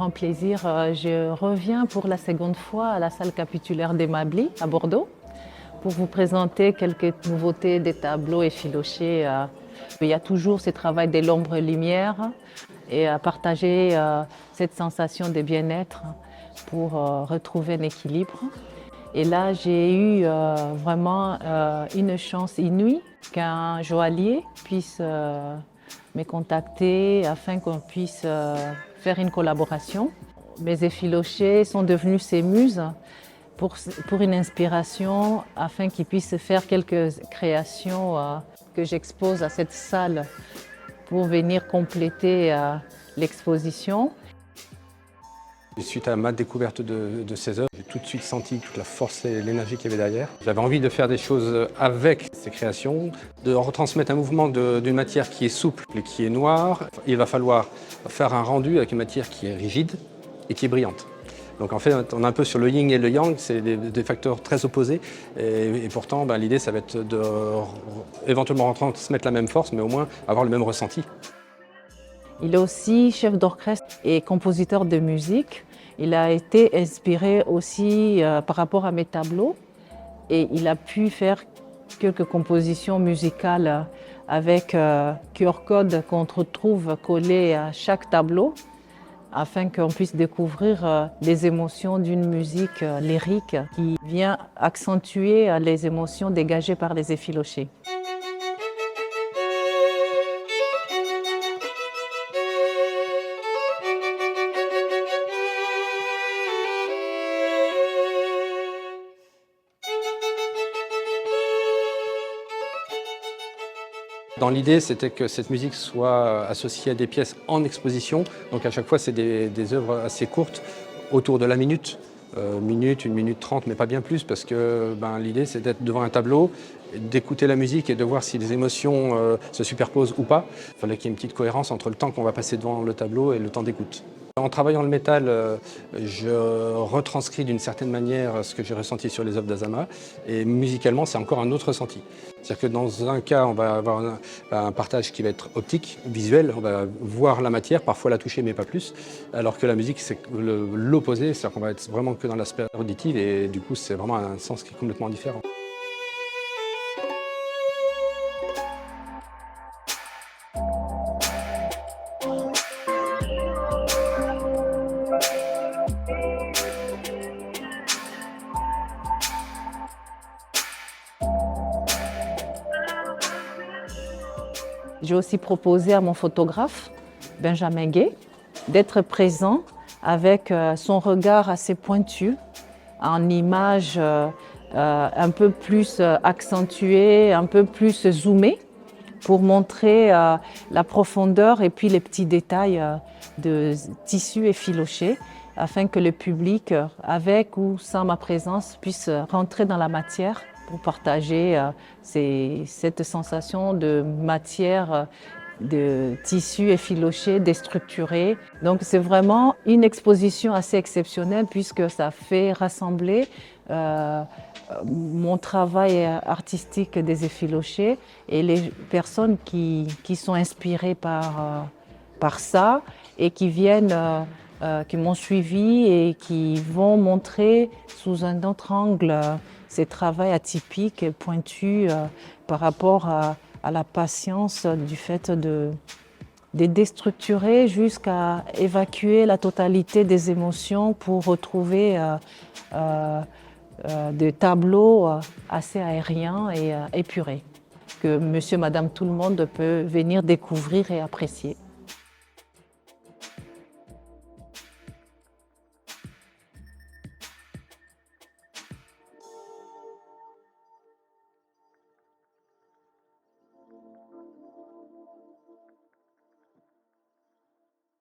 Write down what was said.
grand plaisir. Je reviens pour la seconde fois à la salle capitulaire des Mablis à Bordeaux pour vous présenter quelques nouveautés des tableaux effilochés. Il y a toujours ce travail de l'ombre-lumière et à partager cette sensation de bien-être pour retrouver un équilibre. Et là, j'ai eu vraiment une chance inouïe qu'un joaillier puisse me contacter afin qu'on puisse faire une collaboration. Mes effilochés sont devenus ses muses pour une inspiration afin qu'ils puissent faire quelques créations que j'expose à cette salle pour venir compléter l'exposition. Suite à ma découverte de ces œuvres, j'ai tout de suite senti toute la force et l'énergie qu'il y avait derrière. J'avais envie de faire des choses avec ces créations, de retransmettre un mouvement d'une matière qui est souple et qui est noire. Il va falloir faire un rendu avec une matière qui est rigide et qui est brillante. Donc en fait, on est un peu sur le yin et le yang, c'est des facteurs très opposés. Et pourtant, l'idée, ça va être de éventuellement retransmettre la même force, mais au moins avoir le même ressenti. Il est aussi chef d'orchestre et compositeur de musique. Il a été inspiré aussi par rapport à mes tableaux et il a pu faire quelques compositions musicales avec QR code qu'on retrouve collé à chaque tableau afin qu'on puisse découvrir les émotions d'une musique lyrique qui vient accentuer les émotions dégagées par les effilochés. Dans l'idée, c'était que cette musique soit associée à des pièces en exposition. Donc à chaque fois, c'est des œuvres assez courtes, autour de la minute. Minute, 1 minute 30, mais pas bien plus, parce que l'idée, c'est d'être devant un tableau, d'écouter la musique et de voir si les émotions se superposent ou pas. Il fallait qu'il y ait une petite cohérence entre le temps qu'on va passer devant le tableau et le temps d'écoute. En travaillant le métal, je retranscris d'une certaine manière ce que j'ai ressenti sur les œuvres d'Azama, et musicalement, c'est encore un autre ressenti. C'est-à-dire que dans un cas, on va avoir un partage qui va être optique, visuel, on va voir la matière, parfois la toucher, mais pas plus, alors que la musique, c'est l'opposé, c'est-à-dire qu'on va être vraiment que dans l'aspect auditif, et du coup, c'est vraiment un sens qui est complètement différent. J'ai aussi proposé à mon photographe, Benjamin Gay, d'être présent avec son regard assez pointu, en images un peu plus accentuées, un peu plus zoomées, pour montrer la profondeur et puis les petits détails de tissu effiloché, afin que le public, avec ou sans ma présence, puisse rentrer dans la matière pour partager cette sensation de matière, de tissu effiloché, déstructuré. Donc c'est vraiment une exposition assez exceptionnelle puisque ça fait rassembler mon travail artistique des effilochés et les personnes qui sont inspirées par ça et qui viennent qui m'ont suivi et qui vont montrer sous un autre angle ces travaux atypiques et pointus par rapport à la patience du fait de déstructurer jusqu'à évacuer la totalité des émotions pour retrouver des tableaux assez aériens et épurés que monsieur, madame, tout le monde peut venir découvrir et apprécier.